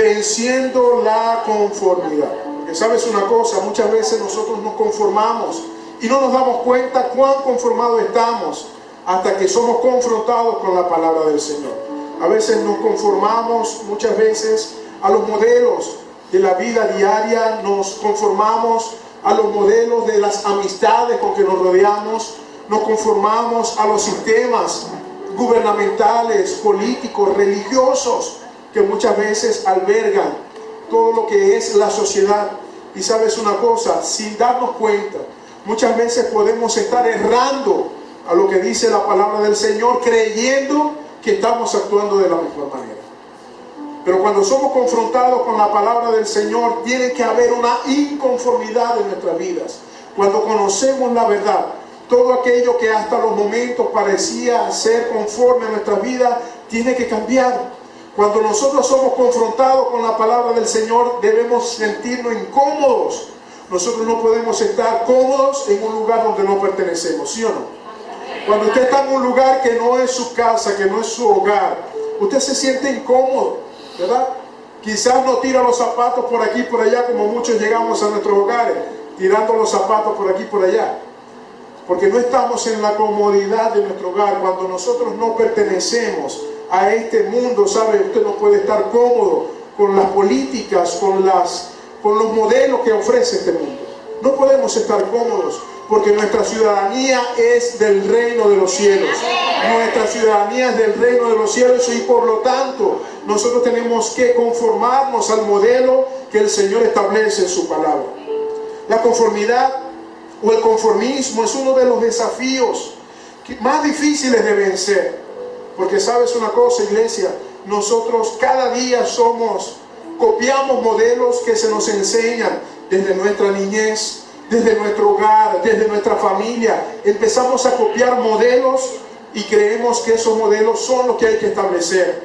venciendo la conformidad. Porque sabes una cosa, muchas veces nosotros nos conformamos y no nos damos cuenta cuán conformados estamos hasta que somos confrontados con la palabra del Señor. A veces nos conformamos, muchas veces, a los modelos de la vida diaria, nos conformamos a los modelos de las amistades con que nos rodeamos, nos conformamos a los sistemas gubernamentales, políticos, religiosos, que muchas veces albergan todo lo que es la sociedad. Y sabes una cosa, sin darnos cuenta, muchas veces podemos estar errando a lo que dice la palabra del Señor, creyendo que estamos actuando de la mejor manera. Pero cuando somos confrontados con la palabra del Señor, tiene que haber una inconformidad en nuestras vidas. Cuando conocemos la verdad, todo aquello que hasta los momentos parecía ser conforme a nuestra vida, tiene que cambiar. Cuando nosotros somos confrontados con la palabra del Señor, debemos sentirnos incómodos. Nosotros no podemos estar cómodos en un lugar donde no pertenecemos, ¿sí o no? Cuando usted está en un lugar que no es su casa, que no es su hogar, usted se siente incómodo, ¿verdad? Quizás no tira los zapatos por aquí y por allá, como muchos llegamos a nuestros hogares, tirando los zapatos por aquí y por allá. Porque no estamos en la comodidad de nuestro hogar. Cuando nosotros no pertenecemos a este mundo, ¿sabe? Usted no puede estar cómodo con las políticas, con los modelos que ofrece este mundo. No podemos estar cómodos porque nuestra ciudadanía es del reino de los cielos. Nuestra ciudadanía es del reino de los cielos y por lo tanto nosotros tenemos que conformarnos al modelo que el Señor establece en su palabra. La conformidad o el conformismo es uno de los desafíos más difíciles de vencer. Porque sabes una cosa, iglesia, nosotros cada día copiamos modelos que se nos enseñan desde nuestra niñez, desde nuestro hogar, desde nuestra familia. Empezamos a copiar modelos y creemos que esos modelos son los que hay que establecer.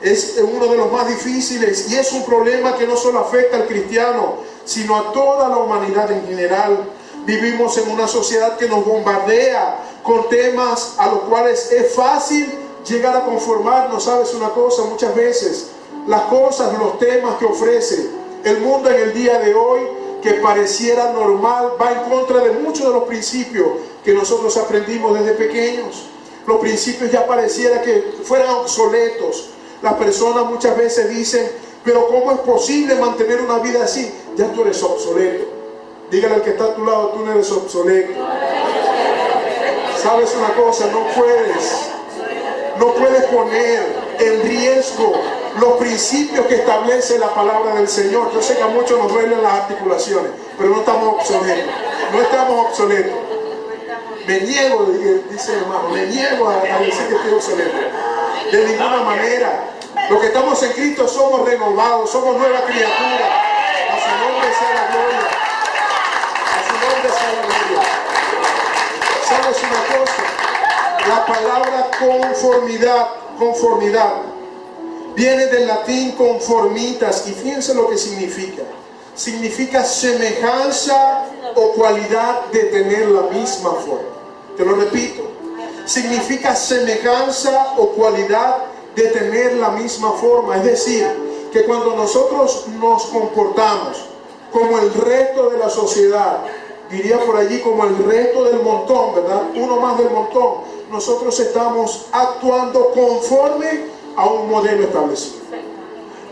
Es uno de los más difíciles y es un problema que no solo afecta al cristiano, sino a toda la humanidad en general. Vivimos en una sociedad que nos bombardea con temas a los cuales es fácil llegar a conformarnos. ¿Sabes una cosa? Muchas veces las cosas, los temas que ofrece el mundo en el día de hoy, que pareciera normal, va en contra de muchos de los principios que nosotros aprendimos desde pequeños. Los principios ya pareciera que fueran obsoletos. Las personas muchas veces dicen, pero ¿cómo es posible mantener una vida así? Ya tú eres obsoleto. Dígale al que está a tu lado, tú no eres obsoleto. ¿Sabes una cosa? No puedes poner en riesgo los principios que establece la palabra del Señor. Yo sé que a muchos nos duelen las articulaciones, pero no estamos obsoletos. No estamos obsoletos. Me niego, dice el hermano, me niego a decir que estoy obsoleto. De ninguna manera. Los que estamos en Cristo somos renovados, somos nueva criatura. A su nombre sea la gloria. A su nombre sea la gloria. ¿Sabes una cosa? La palabra conformidad, viene del latín conformitas y fíjense lo que significa. Significa semejanza o cualidad de tener la misma forma. Te lo repito. Significa semejanza o cualidad de tener la misma forma. Es decir, que cuando nosotros nos comportamos como el resto de la sociedad, diría por allí como el resto del montón, ¿verdad? Uno más del montón. Nosotros estamos actuando conforme a un modelo establecido.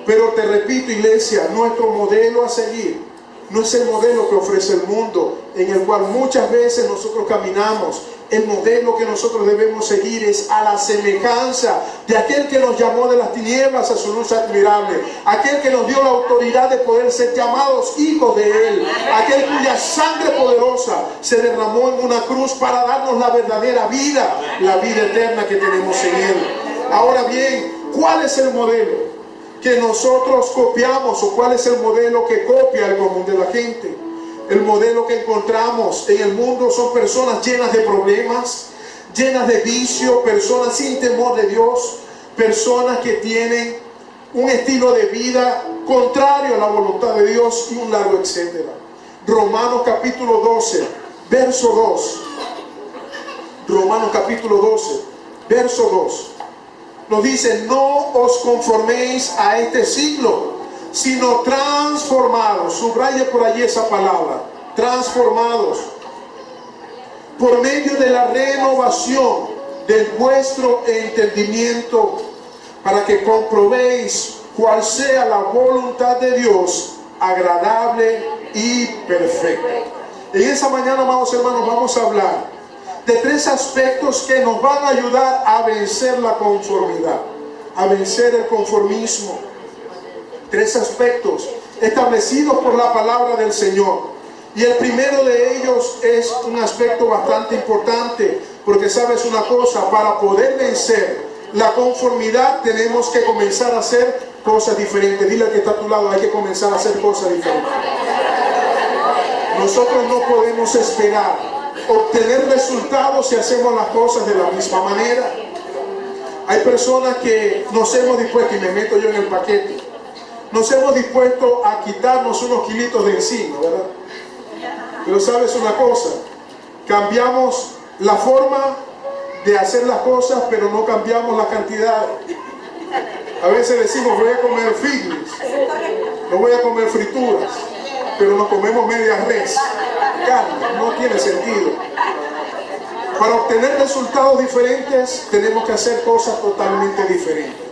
Pero te repito, iglesia, nuestro modelo a seguir no es el modelo que ofrece el mundo, en el cual muchas veces nosotros caminamos. El modelo que nosotros debemos seguir es a la semejanza de aquel que nos llamó de las tinieblas a su luz admirable, aquel que nos dio la autoridad de poder ser llamados hijos de Él, aquel cuya sangre poderosa se derramó en una cruz para darnos la verdadera vida, la vida eterna que tenemos en Él. Ahora bien, ¿cuál es el modelo que nosotros copiamos o cuál es el modelo que copia el común de la gente? El modelo que encontramos en el mundo son personas llenas de problemas, llenas de vicio, personas sin temor de Dios, personas que tienen un estilo de vida contrario a la voluntad de Dios y un largo etcétera. Romanos capítulo 12, verso 2. Romanos capítulo 12, verso 2. Nos dice, no os conforméis a este siglo, sino transformados. Subraye por allí esa palabra, transformados, por medio de la renovación de vuestro entendimiento, para que comprobéis cuál sea la voluntad de Dios, agradable y perfecta. En esa mañana, amados hermanos, vamos a hablar de 3 aspectos que nos van a ayudar a vencer la conformidad, a vencer el conformismo. 3 aspectos establecidos por la palabra del Señor. Y el primero de ellos es un aspecto bastante importante, porque sabes una cosa, para poder vencer la conformidad tenemos que comenzar a hacer cosas diferentes. Dile al que está a tu lado, hay que comenzar a hacer cosas diferentes. Nosotros no podemos esperar obtener resultados si hacemos las cosas de la misma manera. Hay personas que nos hemos dispuesto, y me meto yo en el paquete, nos hemos dispuesto a quitarnos unos kilitos de encima, ¿verdad? Pero sabes una cosa, cambiamos la forma de hacer las cosas, pero no cambiamos la cantidad. A veces decimos, voy a comer fitness, no voy a comer frituras, pero nos comemos media res, carne, no tiene sentido. Para obtener resultados diferentes, tenemos que hacer cosas totalmente diferentes.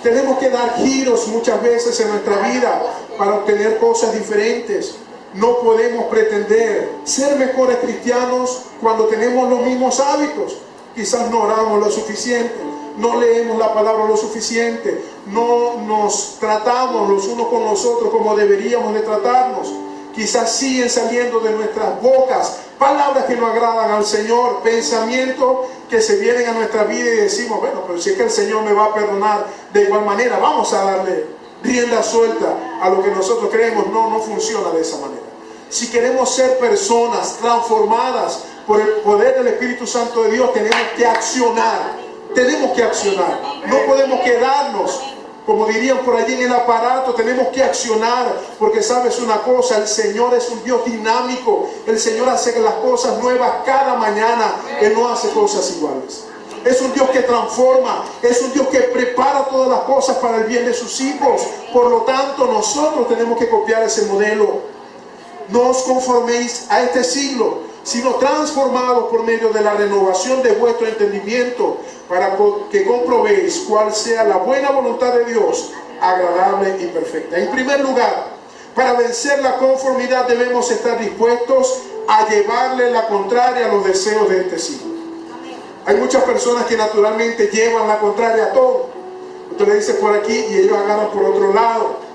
Tenemos que dar giros muchas veces en nuestra vida para obtener cosas diferentes. No podemos pretender ser mejores cristianos cuando tenemos los mismos hábitos. Quizás no oramos lo suficiente, no leemos la palabra lo suficiente, no nos tratamos los unos con los otros como deberíamos de tratarnos. Quizás siguen saliendo de nuestras bocas palabras que no agradan al Señor, pensamientos que se vienen a nuestra vida y decimos, bueno, pero si es que el Señor me va a perdonar de igual manera, vamos a darle rienda suelta a lo que nosotros creemos. No funciona de esa manera. Si queremos ser personas transformadas por el poder del Espíritu Santo de Dios, tenemos que accionar. Tenemos que accionar. No podemos quedarnos, como dirían por allí, en el aparato. Tenemos que accionar, porque sabes una cosa, el Señor es un Dios dinámico. El Señor hace las cosas nuevas cada mañana. Él no hace cosas iguales. Es un Dios que transforma, es un Dios que prepara todas las cosas para el bien de sus hijos. Por lo tanto, nosotros tenemos que copiar ese modelo. No os conforméis a este siglo, sino transformados por medio de la renovación de vuestro entendimiento, para que comprobéis cuál sea la buena voluntad de Dios, agradable y perfecta. En primer lugar, para vencer la conformidad debemos estar dispuestos a llevarle la contraria a los deseos de este siglo. Hay muchas personas que naturalmente llevan la contraria a todo. Usted le dice por aquí y ellos agarran por otro lado.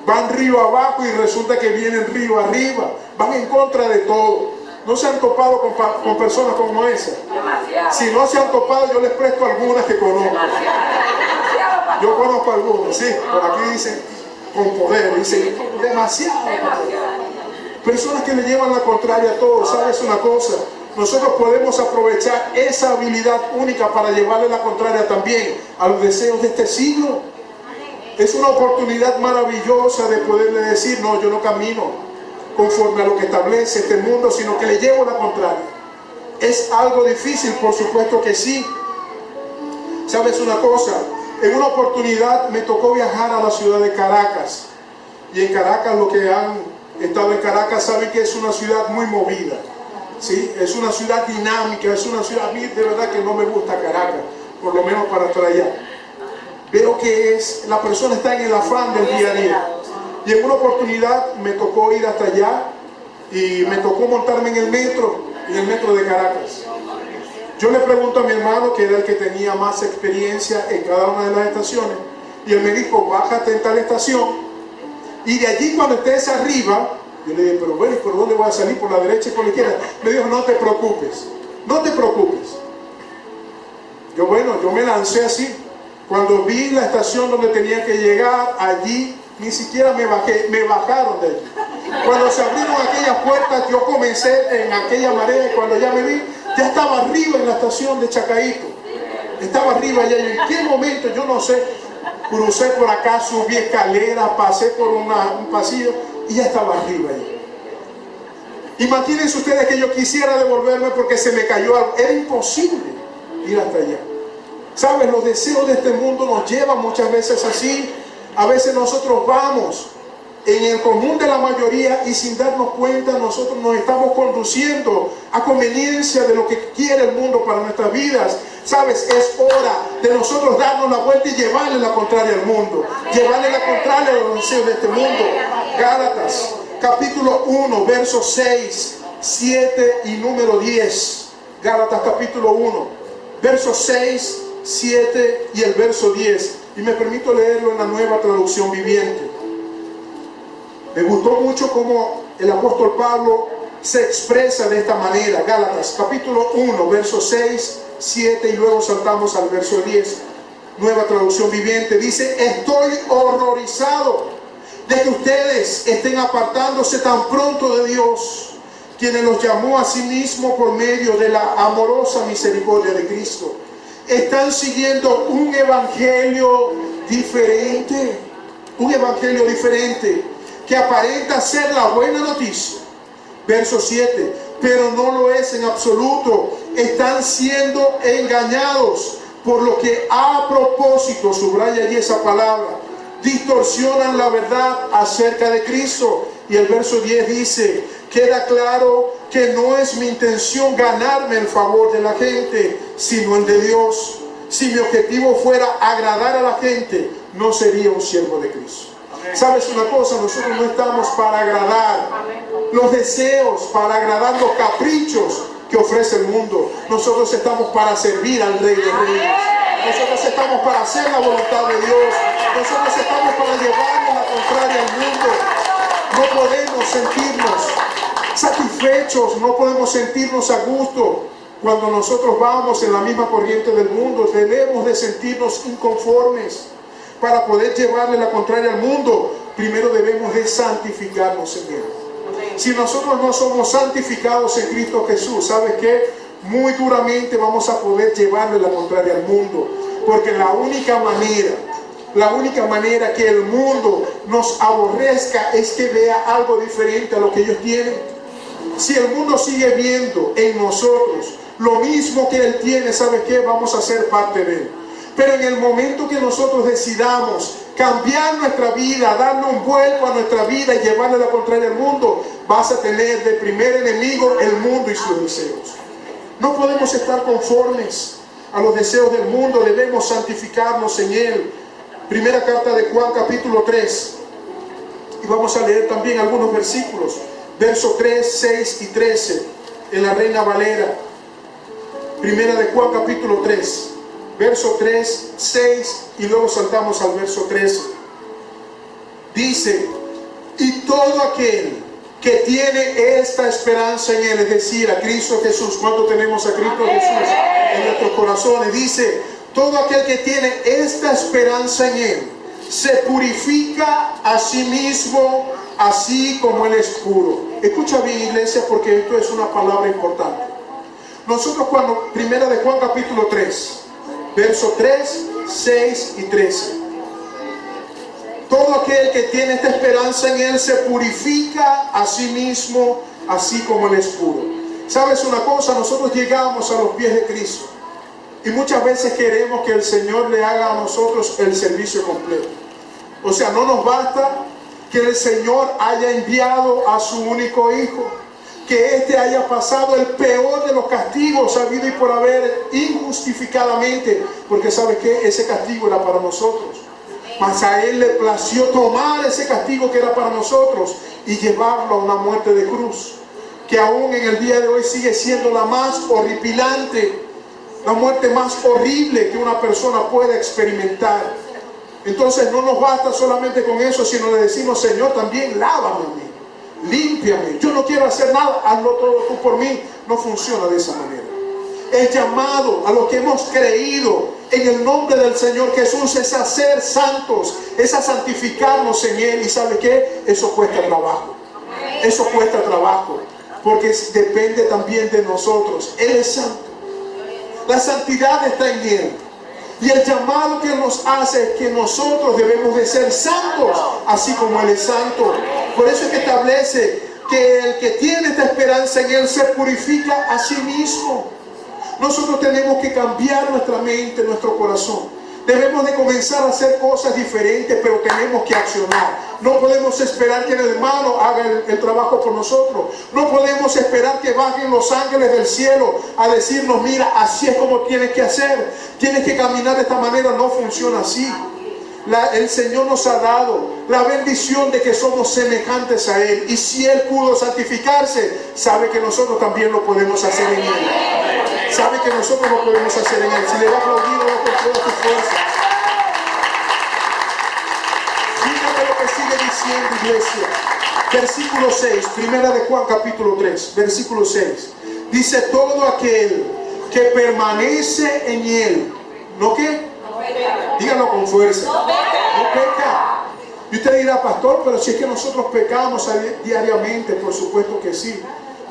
Van río abajo y resulta que vienen río arriba. Van en contra de todo. ¿No se han topado con personas como esa? Demasiado. Si no se han topado, yo les presto algunas que conozco. Demasiado. Yo conozco algunas, sí. Por aquí dicen con poder, dicen demasiado. Personas que le llevan la contraria a todo. ¿Sabes una cosa? Nosotros podemos aprovechar esa habilidad única para llevarle la contraria también a los deseos de este siglo. Es una oportunidad maravillosa de poderle decir, no, yo no camino conforme a lo que establece este mundo, sino que le llevo la contraria. ¿Es algo difícil? Por supuesto que sí. ¿Sabes una cosa? En una oportunidad me tocó viajar a la ciudad de Caracas. Y en Caracas, los que han estado en Caracas saben que es una ciudad muy movida. ¿Sí? Es una ciudad dinámica, es una ciudad, a mí de verdad que no me gusta Caracas, por lo menos para estar allá. Veo que la persona está en el afán del día a día. Y en una oportunidad me tocó ir hasta allá y me tocó montarme en el metro de Caracas. Yo le pregunto a mi hermano, que era el que tenía más experiencia en cada una de las estaciones, y él me dijo, bájate en tal estación, y de allí cuando estés arriba, yo le dije, pero bueno, ¿por dónde voy a salir? ¿Por la derecha y por la izquierda? Me dijo, no te preocupes, no te preocupes. Yo me lancé así. Cuando vi la estación donde tenía que llegar, allí ni siquiera me bajé, me bajaron de allí. Cuando se abrieron aquellas puertas, yo comencé en aquella marea, y cuando ya me vi, ya estaba arriba en la estación de Chacaíto. Estaba arriba allá, y en qué momento, yo no sé, crucé por acá, subí escaleras, pasé por un pasillo, y ya estaba arriba allí. Imagínense ustedes que yo quisiera devolverme porque se me cayó algo. Era imposible ir hasta allá. ¿Sabes? Los deseos de este mundo nos llevan muchas veces así. A veces nosotros vamos en el común de la mayoría y sin darnos cuenta nosotros nos estamos conduciendo a conveniencia de lo que quiere el mundo para nuestras vidas. Sabes, es hora de nosotros darnos la vuelta y llevarle la contraria al mundo, llevarle la contraria a los deseos de este mundo. Gálatas capítulo 1 versos 6, 7 y número 10. Gálatas capítulo 1 versos 6, 7 y el verso 10. Y me permito leerlo en la Nueva Traducción Viviente. Me gustó mucho cómo el apóstol Pablo se expresa de esta manera. Gálatas capítulo 1 versos 6, 7 y luego saltamos al verso 10. Nueva Traducción Viviente dice: estoy horrorizado de que ustedes estén apartándose tan pronto de Dios, quien los llamó a sí mismo por medio de la amorosa misericordia de Cristo. Están siguiendo un evangelio diferente, que aparenta ser la buena noticia. Verso 7, pero no lo es en absoluto. Están siendo engañados, por lo que a propósito, subraya allí esa palabra, distorsionan la verdad acerca de Cristo. Y el verso 10 dice: queda claro que no es mi intención ganarme el favor de la gente, sino el de Dios. Si mi objetivo fuera agradar a la gente, no sería un siervo de Cristo. ¿Sabes una cosa? Nosotros no estamos para agradar los deseos, para agradar los caprichos que ofrece el mundo. Nosotros estamos para servir al Rey de Reyes. Nosotros estamos para hacer la voluntad de Dios. Nosotros estamos para llevarle la contraria al mundo. No podemos sentirnos satisfechos, no podemos sentirnos a gusto cuando nosotros vamos en la misma corriente del mundo. Debemos de sentirnos inconformes. Para poder llevarle la contraria al mundo, primero debemos de santificarnos en Él. Si nosotros no somos santificados en Cristo Jesús, ¿sabes qué? Muy duramente vamos a poder llevarle la contraria al mundo. Porque la única manera que el mundo nos aborrezca es que vea algo diferente a lo que ellos tienen. Si el mundo sigue viendo en nosotros lo mismo que Él tiene, ¿sabes qué? Vamos a ser parte de Él. Pero en el momento que nosotros decidamos cambiar nuestra vida, darle un vuelco a nuestra vida y llevarle la contraria al mundo, vas a tener de primer enemigo el mundo y sus deseos. No podemos estar conformes a los deseos del mundo, debemos santificarnos en Él. Primera carta de Juan capítulo 3. Y vamos a leer también algunos versículos. Versos 3, 6 y 13 en la Reina Valera. Primera de Juan capítulo 3. Verso 3, 6 y luego saltamos al verso 13. Dice: y todo aquel que tiene esta esperanza en Él, es decir, a Cristo Jesús. ¿Cuánto tenemos a Cristo Jesús en nuestros corazones? Dice: todo aquel que tiene esta esperanza en Él se purifica a sí mismo, así como Él es puro. Escucha bien, iglesia, porque esto es una palabra importante. Nosotros cuando, primera de Juan capítulo 3, verso 3, 6 y 13. Todo aquel que tiene esta esperanza en Él se purifica a sí mismo, así como Él es puro. ¿Sabes una cosa? Nosotros llegamos a los pies de Cristo y muchas veces queremos que el Señor le haga a nosotros el servicio completo. O sea, no nos basta que el Señor haya enviado a su único Hijo, que éste haya pasado el peor de los castigos habido y por haber injustificadamente, porque ¿sabe qué? Ese castigo era para nosotros, mas a Él le plació tomar ese castigo que era para nosotros y llevarlo a una muerte de cruz, que aún en el día de hoy sigue siendo la más horripilante, la muerte más horrible que una persona pueda experimentar. Entonces no nos basta solamente con eso, sino le decimos: Señor, también lávame a mí, límpiame, yo no quiero hacer nada, hazlo todo tú por mí. No funciona de esa manera. El llamado a los que hemos creído en el nombre del Señor Jesús es a ser santos, es a santificarnos en Él. ¿Y sabe qué? Eso cuesta trabajo. Eso cuesta trabajo, porque depende también de nosotros. Él es santo, la santidad está en Él. Y el llamado que nos hace es que nosotros debemos de ser santos, así como Él es santo. Por eso es que establece que el que tiene esta esperanza en Él se purifica a sí mismo. Nosotros tenemos que cambiar nuestra mente, nuestro corazón. Debemos de comenzar a hacer cosas diferentes, pero tenemos que accionar. No podemos esperar que el hermano haga el trabajo por nosotros. No podemos esperar que bajen los ángeles del cielo a decirnos, mira, así es como tienes que hacer. Tienes que caminar de esta manera. No funciona así. El Señor nos ha dado la bendición de que somos semejantes a Él. Y si Él pudo santificarse, sabe que nosotros también lo podemos hacer en Él. Sabe que nosotros lo podemos hacer en Él. Si le va a aplaudir, va con toda tu fuerza. Fíjate lo que sigue diciendo, iglesia. Versículo 6, primera de Juan capítulo 3, versículo 6. Dice, todo aquel que permanece en Él, ¿no qué? Díganlo con fuerza. No peca. Y usted dirá, pastor, pero si es que nosotros pecamos diariamente, por supuesto que sí.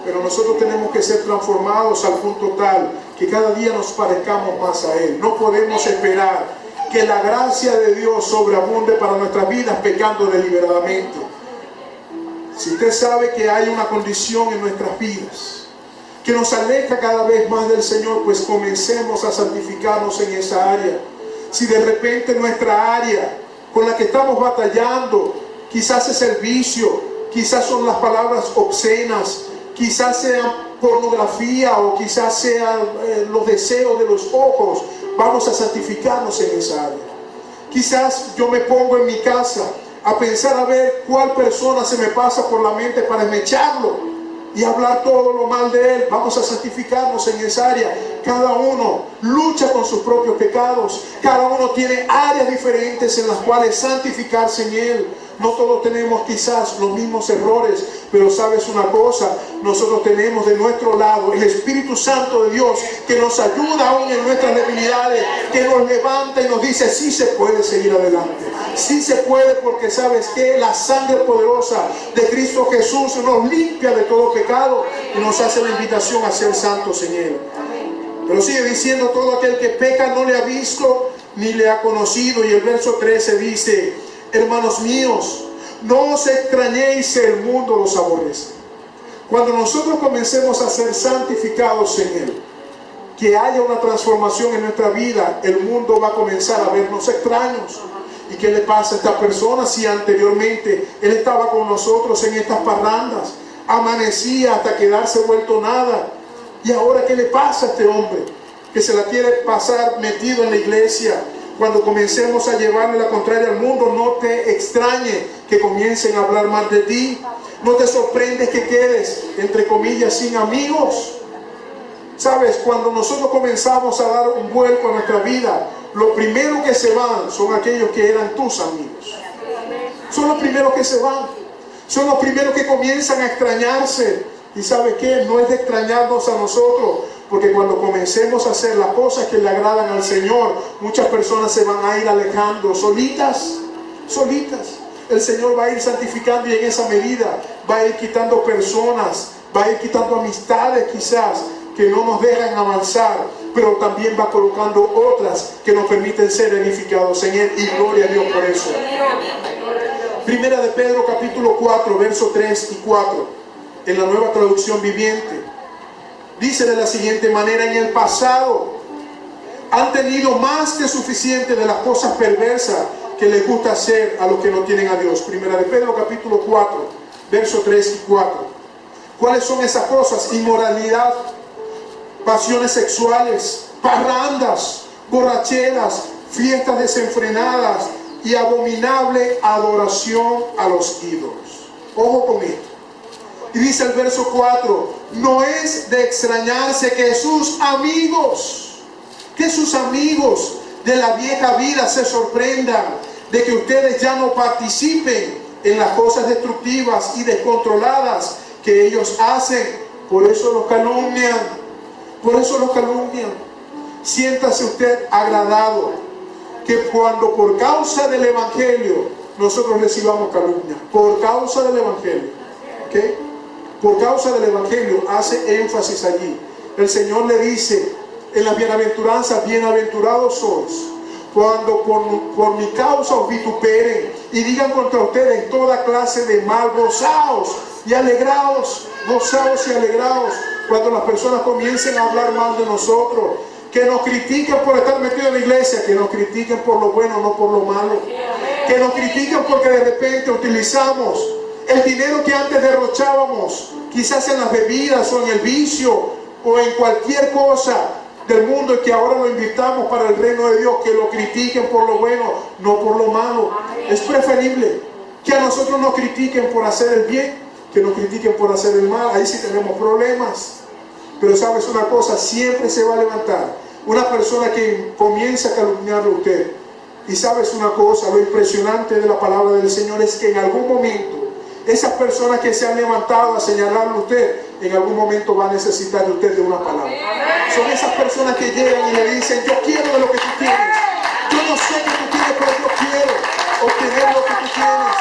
Pero nosotros tenemos que ser transformados al punto tal que cada día nos parezcamos más a Él. No podemos esperar que la gracia de Dios sobreabunde para nuestras vidas pecando deliberadamente. Si usted sabe que hay una condición en nuestras vidas que nos aleja cada vez más del Señor, pues comencemos a santificarnos en esa área. Si de repente nuestra área con la que estamos batallando quizás es el vicio, quizás son las palabras obscenas, quizás sea pornografía o quizás sean los deseos de los ojos, vamos a santificarnos en esa área. Quizás yo me pongo en mi casa a pensar a ver cuál persona se me pasa por la mente para enmecharlo y hablar todo lo mal de él. Vamos a santificarnos en esa área. Cada uno lucha con sus propios pecados. Cada uno tiene áreas diferentes en las cuales santificarse en él. No todos tenemos quizás los mismos errores, pero sabes una cosa, nosotros tenemos de nuestro lado el Espíritu Santo de Dios que nos ayuda aún en nuestras debilidades, que nos levanta y nos dice, sí se puede seguir adelante, sí se puede, porque sabes que la sangre poderosa de Cristo Jesús nos limpia de todo pecado y nos hace la invitación a ser santos en Él. Pero sigue diciendo, todo aquel que peca no le ha visto ni le ha conocido. Y el verso 13 dice, hermanos míos, no os extrañéis si el mundo los aborrece. Cuando nosotros comencemos a ser santificados en Él, que haya una transformación en nuestra vida, el mundo va a comenzar a vernos extraños. ¿Y qué le pasa a esta persona si anteriormente él estaba con nosotros en estas parrandas? Amanecía hasta quedarse vuelto nada. ¿Y ahora qué le pasa a este hombre? Que se la quiere pasar metido en la iglesia. Cuando comencemos a llevarle la contraria al mundo, no te extrañe que comiencen a hablar mal de ti. No te sorprendes que quedes, entre comillas, sin amigos. Sabes, cuando nosotros comenzamos a dar un vuelco a nuestra vida, lo primero que se van son aquellos que eran tus amigos. Son los primeros que se van. Son los primeros que comienzan a extrañarse. Y ¿sabes qué? No es de extrañarnos a nosotros, porque cuando comencemos a hacer las cosas que le agradan al Señor, muchas personas se van a ir alejando solitas. El Señor va a ir santificando y en esa medida va a ir quitando personas, va a ir quitando amistades quizás que no nos dejan avanzar, pero también va colocando otras que nos permiten ser edificados en Él, y gloria a Dios por eso. Primera de Pedro capítulo 4, versos 3 y 4, en la Nueva Traducción Viviente, dice de la siguiente manera: en el pasado han tenido más que suficiente de las cosas perversas que les gusta hacer a los que no tienen a Dios. Primera de Pedro capítulo 4, versos 3 y 4. ¿Cuáles son esas cosas? Inmoralidad, pasiones sexuales, parrandas, borracheras, fiestas desenfrenadas y abominable adoración a los ídolos. Ojo con esto. Y dice el verso 4, no es de extrañarse que sus amigos de la vieja vida se sorprendan de que ustedes ya no participen en las cosas destructivas y descontroladas que ellos hacen. Por eso los calumnian. Siéntase usted agradado que cuando por causa del Evangelio nosotros recibamos calumnia. Por causa del Evangelio. ¿Ok? Por causa del Evangelio, hace énfasis allí. El Señor le dice en las bienaventuranzas, bienaventurados sois cuando por mi causa os vituperen y digan contra ustedes toda clase de mal. Gozaos y alegraos, cuando las personas comiencen a hablar mal de nosotros. Que nos critiquen por estar metidos en la iglesia, que nos critiquen por lo bueno, no por lo malo. Que nos critiquen porque de repente utilizamos el dinero que antes derrochábamos, quizás en las bebidas o en el vicio o en cualquier cosa del mundo, y que ahora lo invirtamos para el reino de Dios. Que lo critiquen por lo bueno, no por lo malo. Es preferible que a nosotros nos critiquen por hacer el bien, que nos critiquen por hacer el mal. Ahí sí tenemos problemas. Pero sabes una cosa, siempre se va a levantar una persona que comienza a calumniarle a usted. Y sabes una cosa, lo impresionante de la palabra del Señor es que en algún momento, esas personas que se han levantado a señalarle a usted, en algún momento va a necesitar de usted de una palabra. Son esas personas que llegan y le dicen: yo quiero de lo que tú tienes. Yo no sé qué tú tienes, pero yo quiero obtener lo que tú tienes.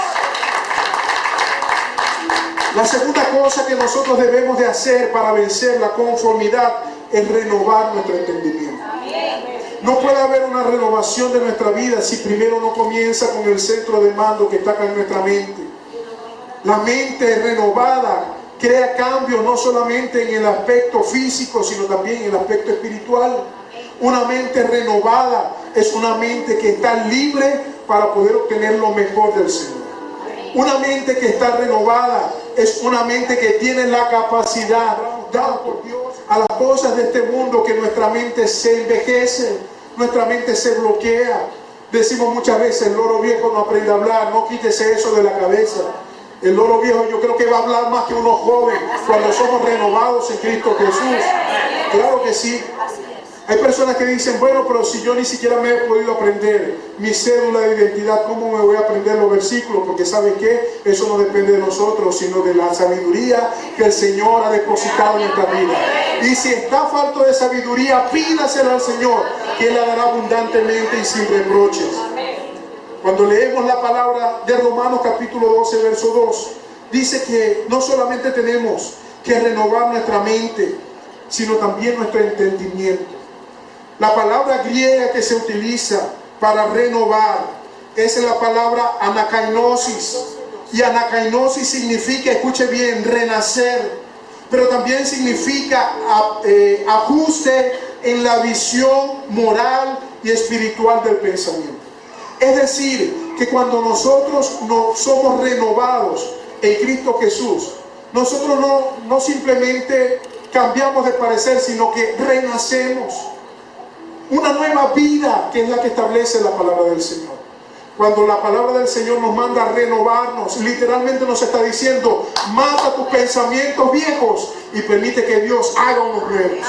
La segunda cosa que nosotros debemos de hacer para vencer la conformidad es renovar nuestro entendimiento. No puede haber una renovación de nuestra vida si primero no comienza con el centro de mando que está acá en nuestra mente. La mente renovada crea cambios no solamente en el aspecto físico, sino también en el aspecto espiritual. Una mente renovada es una mente que está libre para poder obtener lo mejor del Señor. Una mente que está renovada es una mente que tiene la capacidad dada por Dios a las cosas de este mundo, que nuestra mente se envejece, nuestra mente se bloquea. Decimos muchas veces: el loro viejo no aprende a hablar. No quítese eso de la cabeza. El loro viejo, yo creo que va a hablar más que uno joven cuando somos renovados en Cristo Jesús. Claro que sí. Hay personas que dicen: bueno, pero si yo ni siquiera me he podido aprender mi cédula de identidad, ¿cómo me voy a aprender los versículos? Porque ¿saben qué? Eso no depende de nosotros, sino de la sabiduría que el Señor ha depositado en nuestra vida. Y si está falto de sabiduría, pídasela al Señor, que Él la dará abundantemente y sin reproches. Cuando leemos la palabra de Romanos capítulo 12, verso 2, dice que no solamente tenemos que renovar nuestra mente, sino también nuestro entendimiento. La palabra griega que se utiliza para renovar es la palabra anakainosis. Y anakainosis significa, escuche bien, renacer. Pero también significa ajuste en la visión moral y espiritual del pensamiento. Es decir, que cuando nosotros no somos renovados en Cristo Jesús, nosotros no simplemente cambiamos de parecer, sino que renacemos. Una nueva vida, que es la que establece la palabra del Señor. Cuando la palabra del Señor nos manda a renovarnos, literalmente nos está diciendo: mata tus pensamientos viejos y permite que Dios haga unos nuevos.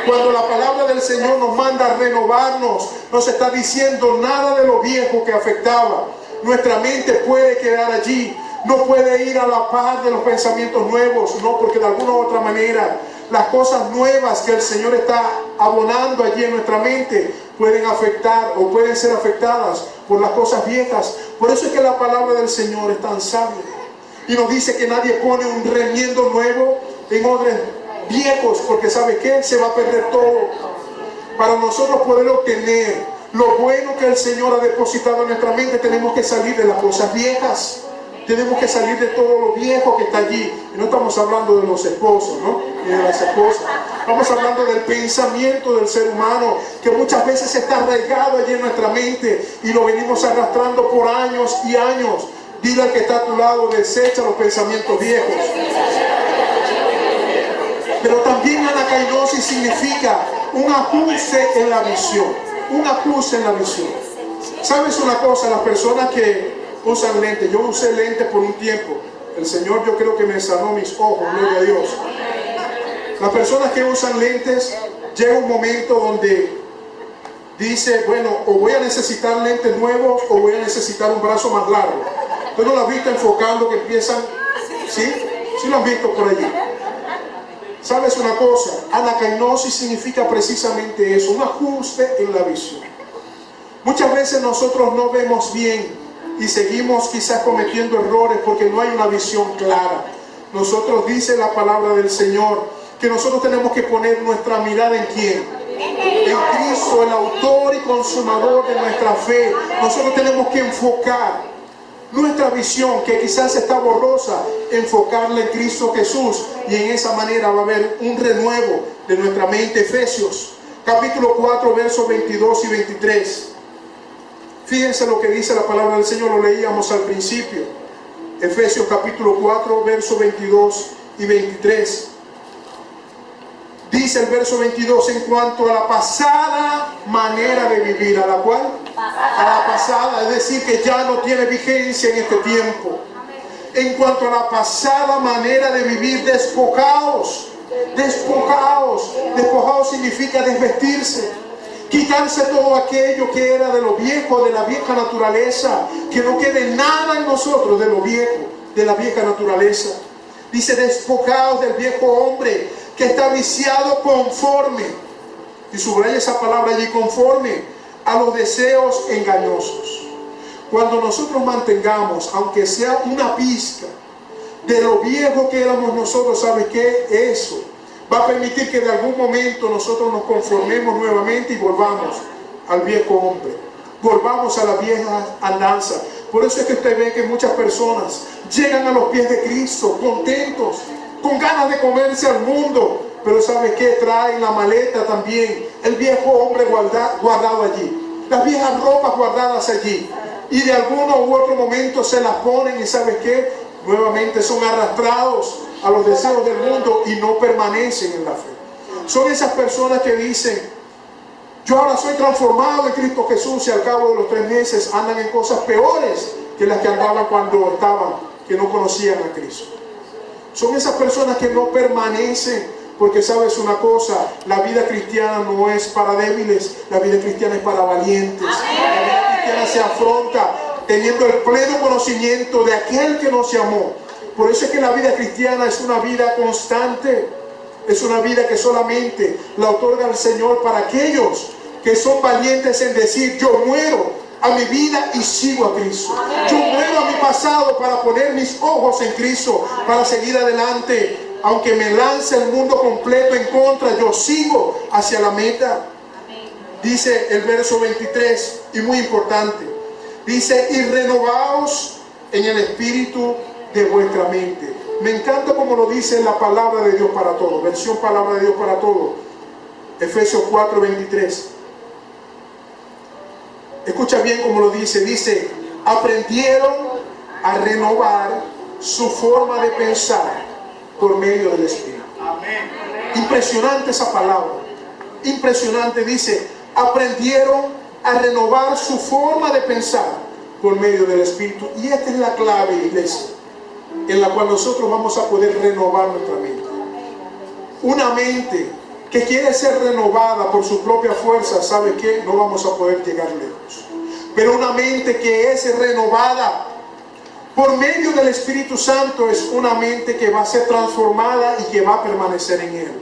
Cuando la palabra del Señor nos manda a renovarnos, nos está diciendo: nada de lo viejo que afectaba nuestra mente puede quedar allí. No puede ir a la par de los pensamientos nuevos, no, porque de alguna u otra manera las cosas nuevas que el Señor está abonando allí en nuestra mente pueden afectar o pueden ser afectadas por las cosas viejas. Por eso es que la palabra del Señor es tan sabia y nos dice que nadie pone un remiendo nuevo en odres viejos, porque ¿sabe qué? Se va a perder todo. Para nosotros poder obtener lo bueno que el Señor ha depositado en nuestra mente, tenemos que salir de las cosas viejas. Tenemos que salir de todo lo viejo que está allí. Y no estamos hablando de los esposos, ¿no? Ni de las esposas. Estamos hablando del pensamiento del ser humano, que muchas veces está arraigado allí en nuestra mente y lo venimos arrastrando por años y años. Dile al que está a tu lado: desecha los pensamientos viejos. Pero también anakainosis significa un ajuste en la visión. Un ajuste en la visión. ¿Sabes una cosa? Las personas que usan lentes, yo usé lentes por un tiempo. El Señor, yo creo que me sanó mis ojos, gloria a Dios. Las personas que usan lentes, llega un momento donde dice: bueno, o voy a necesitar lentes nuevos o voy a necesitar un brazo más largo. ¿Tú no lo has visto enfocando que empiezan? ¿Sí? ¿Sí lo has visto por allí? ¿Sabes una cosa? Anakainosis significa precisamente eso, un ajuste en la visión. Muchas veces nosotros no vemos bien y seguimos quizás cometiendo errores porque no hay una visión clara. Nosotros, dice la palabra del Señor, que nosotros tenemos que poner nuestra mirada ¿en quién? En Cristo, el autor y consumador de nuestra fe. Nosotros tenemos que enfocar nuestra visión, que quizás está borrosa, enfocarla en Cristo Jesús, y en esa manera va a haber un renuevo de nuestra mente. Efesios capítulo 4, versos 22 y 23. Fíjense lo que dice la palabra del Señor, lo leíamos al principio. Efesios capítulo 4, versos 22 y 23. Dice el verso 22, en cuanto a la pasada manera de vivir, ¿a la cual? A la pasada, es decir, que ya no tiene vigencia en este tiempo. En cuanto a la pasada manera de vivir, despojaos. Despojaos. Despojaos significa desvestirse. Quitarse todo aquello que era de lo viejo, de la vieja naturaleza. Que no quede nada en nosotros de lo viejo, de la vieja naturaleza. Dice, despojaos del viejo hombre que está viciado conforme, y subraya esa palabra allí, conforme a los deseos engañosos. Cuando nosotros mantengamos, aunque sea una pizca de lo viejo que éramos nosotros, ¿sabe qué? Eso va a permitir que de algún momento nosotros nos conformemos nuevamente y volvamos al viejo hombre, volvamos a la vieja andanza. Por eso es que usted ve que muchas personas llegan a los pies de Cristo contentos, con ganas de comerse al mundo, pero ¿sabe qué? Traen la maleta también, el viejo hombre guardado allí, las viejas ropas guardadas allí, y de alguno u otro momento se las ponen y ¿sabe qué? Nuevamente son arrastrados a los deseos del mundo y no permanecen en la fe. Son esas personas que dicen, yo ahora soy transformado en Cristo Jesús, y al cabo de los 3 meses andan en cosas peores que las que andaban cuando que no conocían a Cristo. Son esas personas que no permanecen, porque sabes una cosa, la vida cristiana no es para débiles, la vida cristiana es para valientes. La vida cristiana se afronta teniendo el pleno conocimiento de aquel que nos llamó. Por eso es que la vida cristiana es una vida constante, es una vida que solamente la otorga el Señor para aquellos que son valientes en decir, yo muero a mi vida y sigo a Cristo. Yo muero a mi pasado para poner mis ojos en Cristo, para seguir adelante. Aunque me lance el mundo completo en contra, yo sigo hacia la meta. Dice el verso 23, y muy importante, dice, y renovaos en el espíritu de vuestra mente. Me encanta como lo dice la palabra de Dios para todos, versión palabra de Dios para todos, Efesios 4, 23. Escucha bien cómo lo dice, aprendieron a renovar su forma de pensar por medio del Espíritu. Amén. Impresionante esa palabra, impresionante. Dice, aprendieron a renovar su forma de pensar por medio del Espíritu. Y esta es la clave, iglesia, en la cual nosotros vamos a poder renovar nuestra mente. Una mente que quiere ser renovada por su propia fuerza, ¿sabe qué? No vamos a poder llegar lejos. Pero una mente que es renovada por medio del Espíritu Santo es una mente que va a ser transformada y que va a permanecer en Él.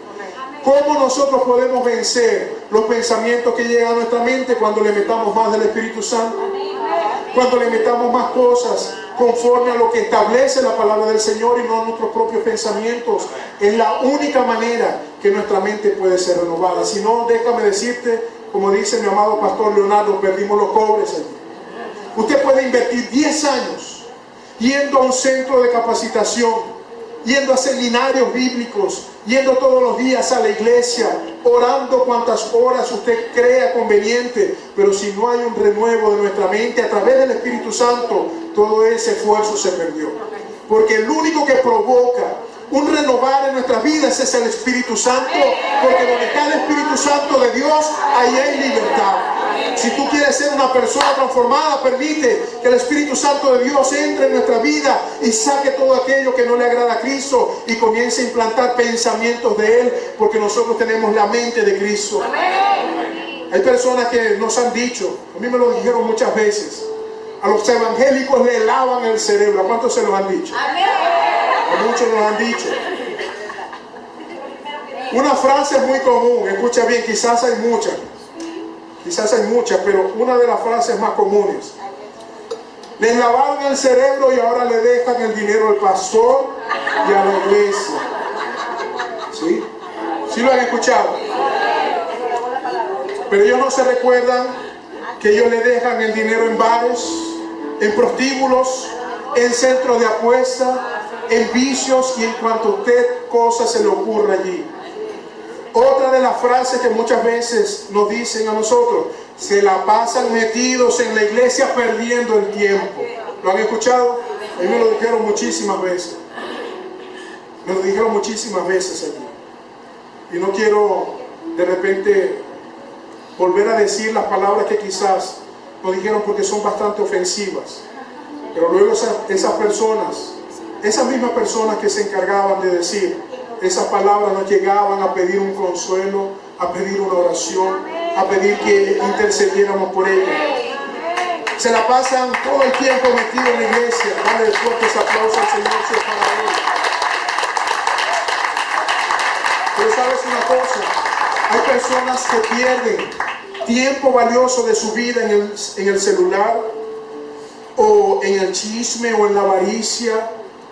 ¿Cómo nosotros podemos vencer los pensamientos que llegan a nuestra mente? Cuando le metamos más del Espíritu Santo, cuando le metamos más cosas conforme a lo que establece la palabra del Señor y no a nuestros propios pensamientos. Es la única manera que nuestra mente puede ser renovada. Si no, déjame decirte, como dice mi amado pastor Leonardo, perdimos los cobres allí. Usted puede invertir 10 años yendo a un centro de capacitación, yendo a seminarios bíblicos, yendo todos los días a la iglesia, orando cuantas horas usted crea conveniente, pero si no hay un renuevo de nuestra mente a través del Espíritu Santo, todo ese esfuerzo se perdió. Porque el único que provoca un renovar en nuestras vidas es el Espíritu Santo, porque donde está el Espíritu Santo de Dios, ahí hay libertad. Si tú quieres ser una persona transformada, permite que el Espíritu Santo de Dios entre en nuestra vida y saque todo aquello que no le agrada a Cristo y comience a implantar pensamientos de Él, porque nosotros tenemos la mente de Cristo. Hay personas que nos han dicho, a mí me lo dijeron muchas veces, a los evangélicos le lavan el cerebro. ¿A cuántos se los han dicho? A muchos nos han dicho. Una frase muy común, escucha bien, quizás hay muchas, pero una de las frases más comunes: les lavaron el cerebro y ahora le dejan el dinero al pastor y a la iglesia. ¿Sí? ¿Sí lo han escuchado? Pero ellos no se recuerdan que ellos le dejan el dinero en bares, en prostíbulos, en centros de apuesta, en vicios y en cuanto a usted cosa se le ocurra allí. Otra de las frases que muchas veces nos dicen a nosotros: se la pasan metidos en la iglesia perdiendo el tiempo. ¿Lo han escuchado? A mí me lo dijeron muchísimas veces. Me lo dijeron muchísimas veces allí. Y no quiero de repente volver a decir las palabras que quizás nos dijeron porque son bastante ofensivas. Pero luego esas personas, esas mismas personas que se encargaban de decir esas palabras, nos llegaban a pedir un consuelo, a pedir una oración, a pedir que intercediéramos por ellos. Se la pasan todo el tiempo metidos en la iglesia. Dale fuertes aplausos al Señor si es para Él. Pero sabes una cosa, hay personas que pierden tiempo valioso de su vida en el celular, o en el chisme, o en la avaricia,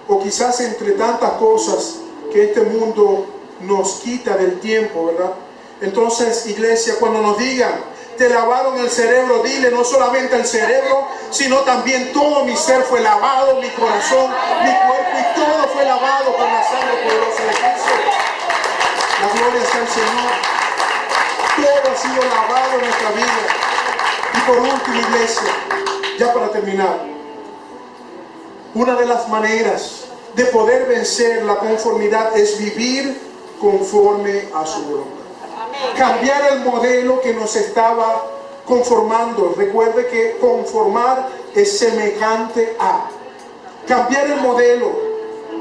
o quizás entre tantas cosas que este mundo nos quita del tiempo, ¿verdad? Entonces, iglesia, cuando nos digan: te lavaron el cerebro, dile: no solamente el cerebro, sino también todo mi ser fue lavado, mi corazón, mi cuerpo, y todo fue lavado con la sangre poderosa de Cristo. La gloria sea al Señor. Todo ha sido lavado en nuestra vida. Y por último, iglesia, ya para terminar, una de las maneras de poder vencer la conformidad es vivir conforme a su voluntad. Cambiar el modelo que nos estaba conformando. Recuerde que conformar es semejante a. Cambiar el modelo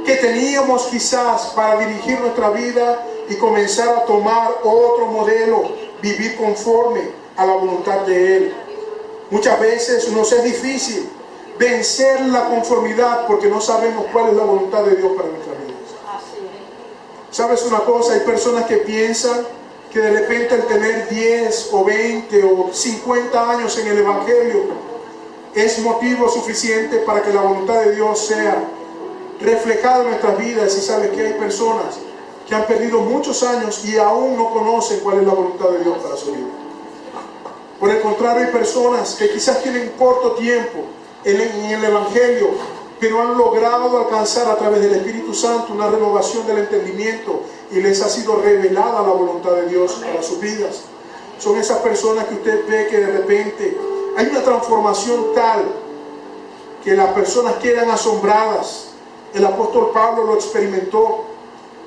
que teníamos quizás para dirigir nuestra vida y comenzar a tomar otro modelo, vivir conforme a la voluntad de Él. Muchas veces nos es difícil vencer la conformidad porque no sabemos cuál es la voluntad de Dios para nuestras vidas. ¿Sabes una cosa? Hay personas que piensan que de repente el tener 10 o 20 o 50 años en el Evangelio es motivo suficiente para que la voluntad de Dios sea reflejada en nuestras vidas. Y sabes que hay personas que han perdido muchos años y aún no conocen cuál es la voluntad de Dios para su vida. Por el contrario, hay personas que quizás tienen corto tiempo en el Evangelio, pero han logrado alcanzar a través del Espíritu Santo una renovación del entendimiento y les ha sido revelada la voluntad de Dios para sus vidas. Son esas personas que usted ve que de repente hay una transformación tal que las personas quedan asombradas. El apóstol Pablo lo experimentó.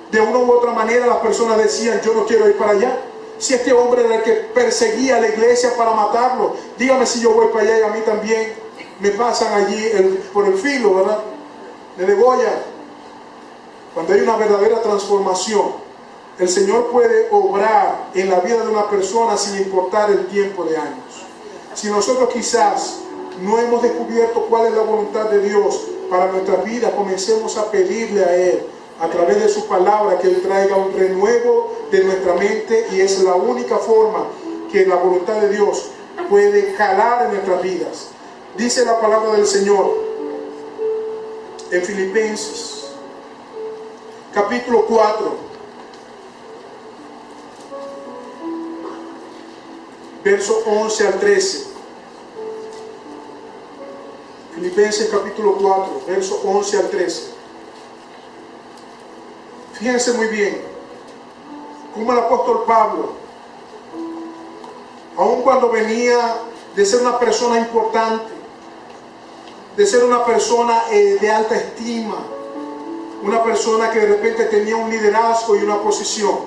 De una u otra manera las personas decían: yo no quiero ir para allá. Si este hombre era el que perseguía a la iglesia para matarlo, dígame si yo voy para allá y a mí también me pasan allí por el filo, ¿verdad? Me degollan. Cuando hay una verdadera transformación, el Señor puede obrar en la vida de una persona sin importar el tiempo de años. Si nosotros quizás no hemos descubierto cuál es la voluntad de Dios para nuestras vidas, comencemos a pedirle a Él, a través de su palabra, que Él traiga un renuevo de nuestra mente, y es la única forma que la voluntad de Dios puede calar en nuestras vidas. Dice la palabra del Señor en Filipenses capítulo 4, verso 11 al 13. Filipenses capítulo 4, verso 11 al 13. Fíjense muy bien cómo el apóstol Pablo, aun cuando venía de ser una persona importante, de ser una persona de alta estima, una persona que de repente tenía un liderazgo y una posición,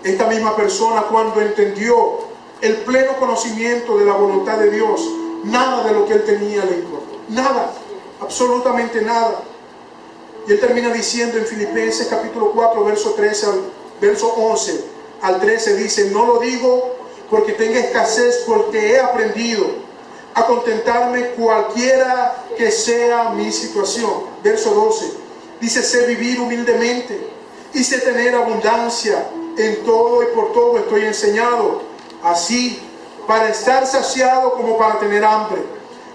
esta misma persona, cuando entendió el pleno conocimiento de la voluntad de Dios, nada de lo que él tenía le importó. Nada, absolutamente nada. Y él termina diciendo en Filipenses capítulo 4, verso 11 al 13, dice: no lo digo porque tenga escasez, porque he aprendido a contentarme cualquiera que sea mi situación. Verso 12, dice: sé vivir humildemente y sé tener abundancia. En todo y por todo estoy enseñado, así para estar saciado como para tener hambre,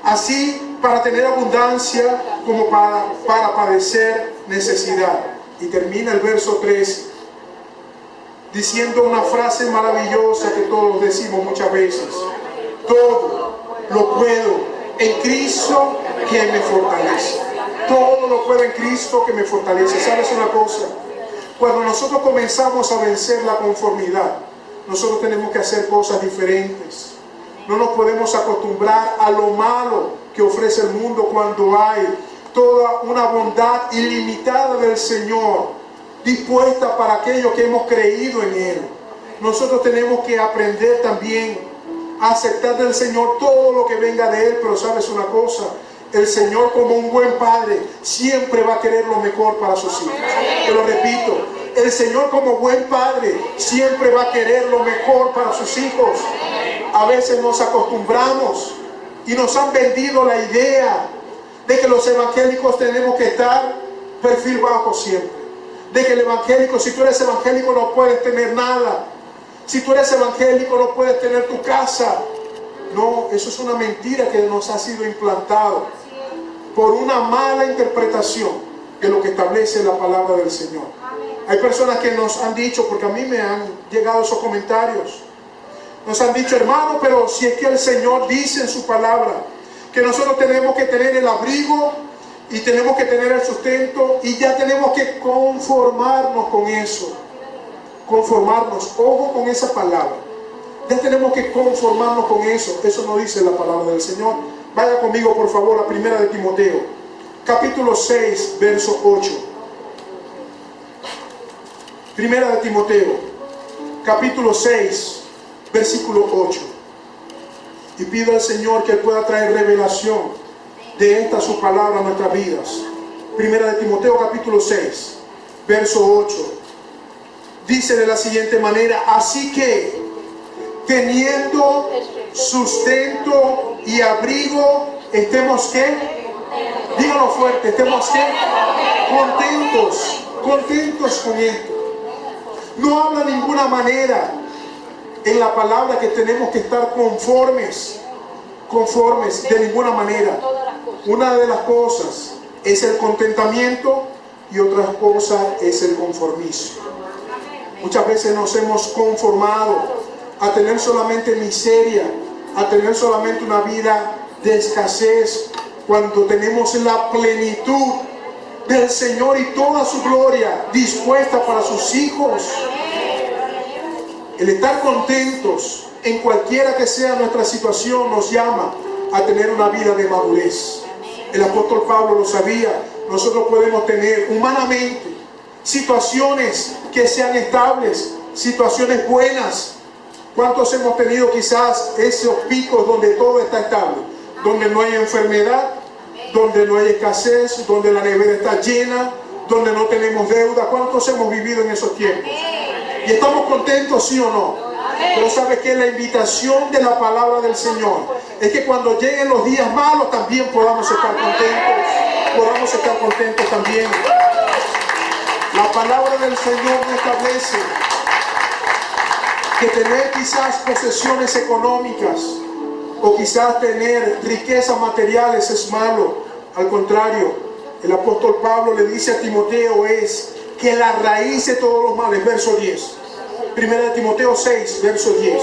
así para tener abundancia como para padecer necesidad. Y termina el verso 13 diciendo una frase maravillosa que todos decimos muchas veces: todo lo puedo en Cristo que me fortalece. Todo lo puedo en Cristo que me fortalece. ¿Sabes una cosa? Cuando nosotros comenzamos a vencer la conformidad, nosotros tenemos que hacer cosas diferentes. No nos podemos acostumbrar a lo malo que ofrece el mundo cuando hay toda una bondad ilimitada del Señor dispuesta para aquellos que hemos creído en Él. Nosotros tenemos que aprender también a aceptar del Señor todo lo que venga de Él, pero ¿sabes una cosa? El Señor, como un buen padre, siempre va a querer lo mejor para sus hijos. Te lo repito, el Señor, como buen padre, siempre va a querer lo mejor para sus hijos. A veces nos acostumbramos y nos han vendido la idea de que los evangélicos tenemos que estar perfil bajo siempre. De que el evangélico, si tú eres evangélico, no puedes tener nada. Si tú eres evangélico, no puedes tener tu casa. No, eso es una mentira que nos ha sido implantado por una mala interpretación de lo que establece la palabra del Señor. Hay personas que nos han dicho, porque a mí me han llegado esos comentarios, nos han dicho: hermano, pero si es que el Señor dice en su palabra que nosotros tenemos que tener el abrigo y tenemos que tener el sustento, y ya tenemos que conformarnos con eso. Conformarnos, ojo con esa palabra. Ya tenemos que conformarnos con eso. Eso no dice la palabra del Señor. Vaya conmigo, por favor, a 1 de Timoteo, capítulo 6, verso 8. 1 de Timoteo, capítulo 6, versículo 8. Y pido al Señor que Él pueda traer revelación de esta su palabra a nuestras vidas. 1 de Timoteo, capítulo 6, verso 8. Dice de la siguiente manera: así que, teniendo sustento y abrigo, estemos ¿qué? Díganlo fuerte, estemos ¿qué? Contentos con esto. No habla de ninguna manera en la palabra que tenemos que estar conformes, de ninguna manera. Una de las cosas es el contentamiento y otra cosa es el conformismo. Muchas veces nos hemos conformado a tener solamente miseria, a tener solamente una vida de escasez, cuando tenemos la plenitud del Señor y toda su gloria dispuesta para sus hijos. El estar contentos en cualquiera que sea nuestra situación nos llama a tener una vida de madurez. El apóstol Pablo lo sabía. Nosotros podemos tener humanamente situaciones que sean estables, situaciones buenas. ¿Cuántos hemos tenido quizás esos picos donde todo está estable? Donde no hay enfermedad, donde no hay escasez, donde la nevera está llena, donde no tenemos deuda. ¿Cuántos hemos vivido en esos tiempos? ¿Y estamos contentos, sí o no? Pero ¿sabes qué? La invitación de la palabra del Señor es que cuando lleguen los días malos también podamos estar contentos. Podamos estar contentos también. La palabra del Señor nos establece que tener quizás posesiones económicas o quizás tener riquezas materiales es malo. Al contrario, el apóstol Pablo le dice a Timoteo es que la raíz de todos los males, verso 10, 1 de Timoteo 6, verso 10,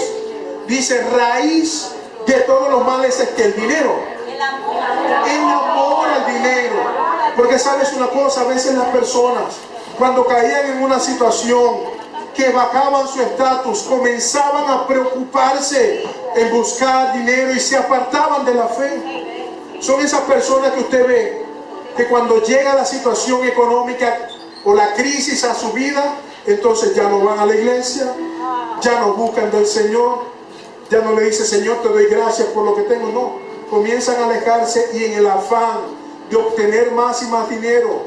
dice: raíz de todos los males es que el dinero, el amor al dinero. Porque sabes una cosa, a veces las personas, cuando caían en una situación que bajaban su estatus, comenzaban a preocuparse en buscar dinero y se apartaban de la fe. Son esas personas que usted ve que cuando llega la situación económica o la crisis a su vida, entonces ya no van a la iglesia, ya no buscan del Señor, ya no le dice: Señor, te doy gracias por lo que tengo. No, comienzan a alejarse y en el afán de obtener más y más dinero,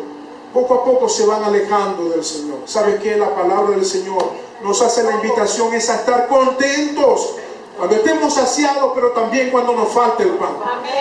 poco a poco se van alejando del Señor. ¿Sabe qué? La palabra del Señor nos hace la invitación es a estar contentos cuando estemos saciados, pero también cuando nos falte el pan.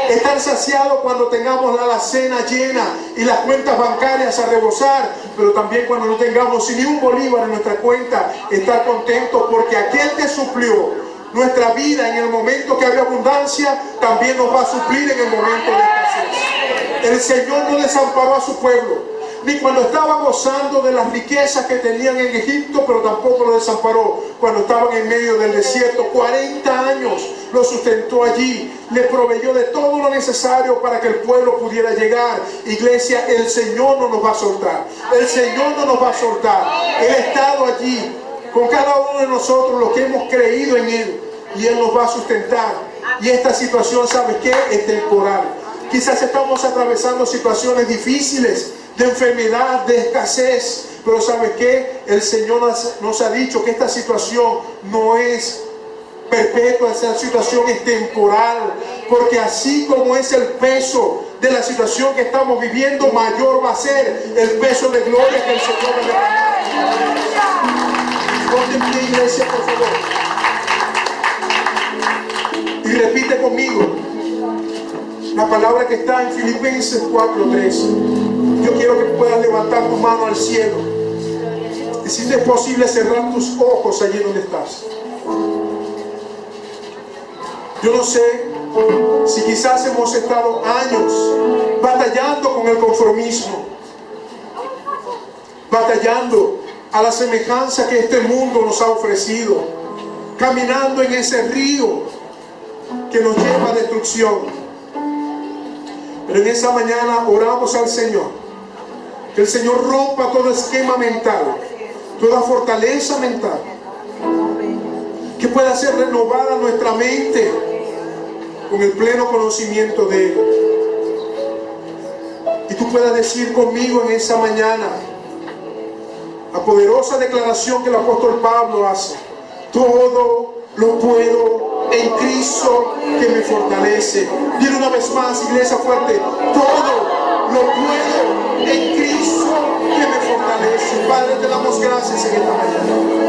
Estar saciados cuando tengamos la alacena llena y las cuentas bancarias a rebosar, pero también cuando no tengamos ni un bolívar en nuestra cuenta. Estar contentos porque aquel que suplió nuestra vida en el momento que había abundancia, también nos va a suplir en el momento de escasez. El Señor no desamparó a su pueblo. ni cuando estaban gozando de las riquezas que tenían en Egipto, pero tampoco los desamparó cuando estaban en medio del desierto. 40 años los sustentó allí, le proveyó de todo lo necesario para que el pueblo pudiera llegar. Iglesia, el Señor no nos va a soltar, el Señor no nos va a soltar. Él ha estado allí con cada uno de nosotros, los que hemos creído en Él, y Él nos va a sustentar. Y esta situación, ¿sabes qué? Es temporal. Quizás estamos atravesando situaciones difíciles, de enfermedad, de escasez, pero ¿sabes qué? El Señor nos ha dicho que esta situación no es perpetua, esa situación es temporal, porque así como es el peso de la situación que estamos viviendo, mayor va a ser el peso de gloria que el Señor va a derramar. Ponte en pie, iglesia, por favor, y repite conmigo la palabra que está en Filipenses 4:3. Yo quiero que puedas levantar tu mano al cielo y, si es posible, cerrar tus ojos allí donde estás. Yo no sé si quizás hemos estado años batallando con el conformismo, batallando a la semejanza que este mundo nos ha ofrecido, caminando en ese río que nos lleva a destrucción. Pero en esa mañana oramos al Señor, que el Señor rompa todo esquema mental, toda fortaleza mental, que pueda ser renovada nuestra mente con el pleno conocimiento de Él. Y tú puedas decir conmigo en esa mañana la poderosa declaración que el apóstol Pablo hace: todo lo puedo en Cristo que me fortalece. Dile una vez más, iglesia, fuerte: todo lo puedo en Cristo que me fortalece. Padre, te damos gracias en esta mañana.